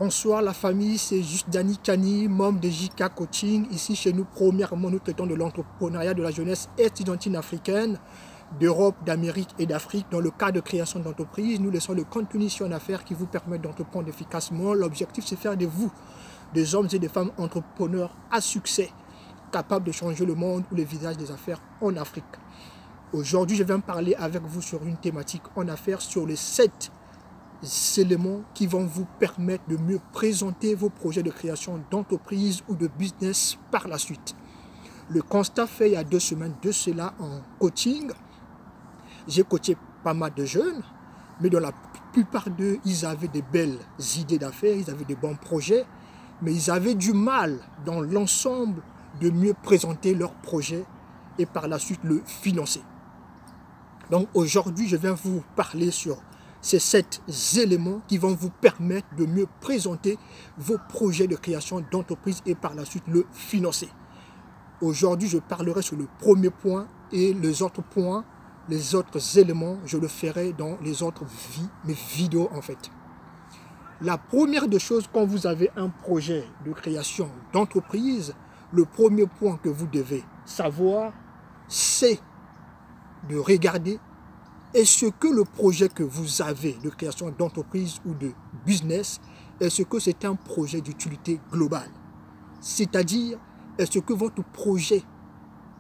Bonsoir la famille, c'est juste Dani Kani, membre de JK Coaching. Ici chez nous, premièrement, nous traitons de l'entrepreneuriat de la jeunesse estudiantine africaine, d'Europe, d'Amérique et d'Afrique. Dans le cas de création d'entreprise, nous laissons le contenu sur une affaire qui vous permet d'entreprendre efficacement. L'objectif, c'est faire de vous des hommes et des femmes entrepreneurs à succès, capables de changer le monde ou le visage des affaires en Afrique. Aujourd'hui, je viens parler avec vous sur une thématique en affaires, sur les 7 éléments qui vont vous permettre de mieux présenter vos projets de création d'entreprise ou de business par la suite. Le constat fait il y a 2 semaines de cela en coaching, j'ai coaché pas mal de jeunes, mais dans la plupart d'eux, ils avaient des belles idées d'affaires, ils avaient des bons projets, mais ils avaient du mal dans l'ensemble de mieux présenter leurs projets et par la suite le financer. Donc aujourd'hui, je viens vous parler sur ces 7 éléments qui vont vous permettre de mieux présenter vos projets de création d'entreprise et par la suite le financer. Aujourd'hui, je parlerai sur le premier point et les autres points, les autres éléments, je le ferai dans les autres mes vidéos en fait. La première des choses, quand vous avez un projet de création d'entreprise, le premier point que vous devez savoir, c'est de regarder est-ce que le projet que vous avez de création d'entreprise ou de business, est-ce que c'est un projet d'utilité globale? C'est-à-dire, est-ce que votre projet,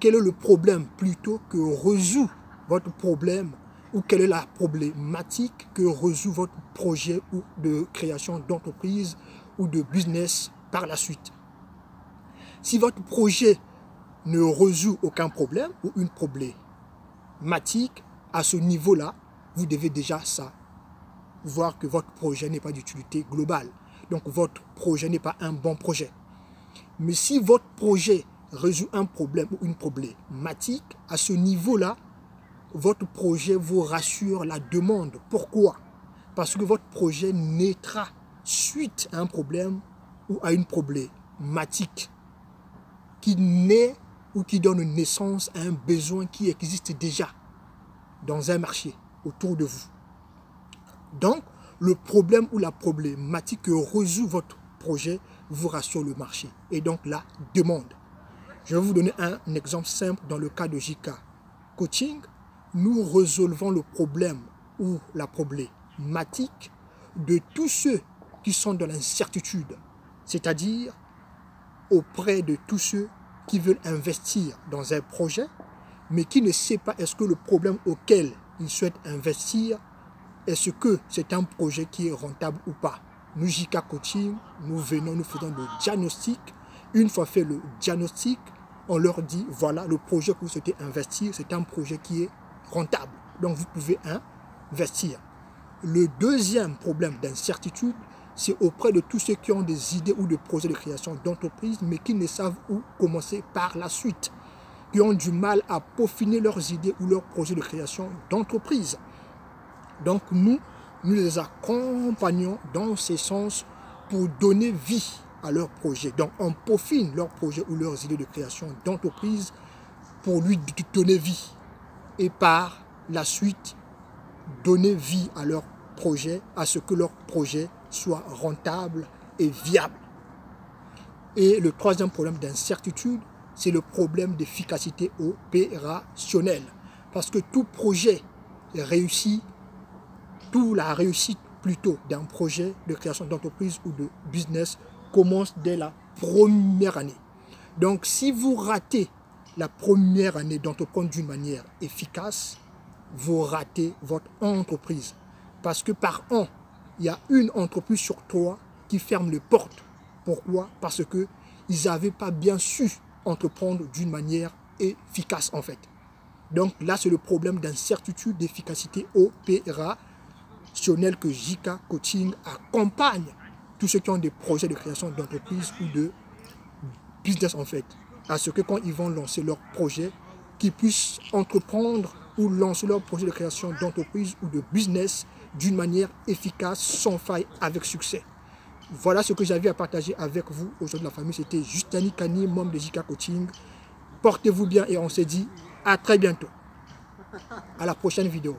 quel est le problème plutôt que résout votre problème ou quelle est la problématique que résout votre projet ou de création d'entreprise ou de business par la suite? Si votre projet ne résout aucun problème ou une problématique, à ce niveau-là, vous devez déjà voir que votre projet n'est pas d'utilité globale. Donc, votre projet n'est pas un bon projet. Mais si votre projet résout un problème ou une problématique, à ce niveau-là, votre projet vous rassure la demande. Pourquoi? Parce que votre projet naîtra suite à un problème ou à une problématique qui naît ou qui donne naissance à un besoin qui existe déjà dans un marché autour de vous. Donc, le problème ou la problématique que résout votre projet vous rassure le marché et donc la demande. Je vais vous donner un exemple simple dans le cas de JK Coaching. Nous résolvons le problème ou la problématique de tous ceux qui sont dans l'incertitude, c'est-à-dire auprès de tous ceux qui veulent investir dans un projet mais qui ne sait pas est-ce que le problème auquel il souhaite investir, est-ce que c'est un projet qui est rentable ou pas. Nous, JK Coaching, nous faisons le diagnostic. Une fois fait le diagnostic, on leur dit, voilà, le projet que vous souhaitez investir, c'est un projet qui est rentable. Donc, vous pouvez investir. Le deuxième problème d'incertitude, c'est auprès de tous ceux qui ont des idées ou des projets de création d'entreprise, mais qui ne savent où commencer par la suite, qui ont du mal à peaufiner leurs idées ou leurs projets de création d'entreprise. Donc nous les accompagnons dans ce sens pour donner vie à leurs projets. Donc on peaufine leurs projets ou leurs idées de création d'entreprise pour lui donner vie. Et par la suite, donner vie à leurs projets, à ce que leur projet soit rentable et viable. Et le troisième problème d'incertitude, c'est le problème d'efficacité opérationnelle. Parce que tout projet réussit, la réussite plutôt d'un projet de création d'entreprise ou de business commence dès la première année. Donc si vous ratez la première année d'entreprendre d'une manière efficace, vous ratez votre entreprise. Parce que par an, il y a une entreprise sur 3 qui ferme les portes. Pourquoi? Parce qu'ils n'avaient pas bien su entreprendre d'une manière efficace en fait. Donc là, c'est le problème d'incertitude, d'efficacité opérationnelle que JK Coaching accompagne tous ceux qui ont des projets de création d'entreprise ou de business en fait. À ce que quand ils vont lancer leur projet, qu'ils puissent entreprendre ou lancer leur projet de création d'entreprise ou de business d'une manière efficace, sans faille, avec succès. Voilà ce que j'avais à partager avec vous aujourd'hui la famille. C'était juste Dani Kani, membre de JK Coaching. Portez-vous bien et on se dit à très bientôt. À la prochaine vidéo.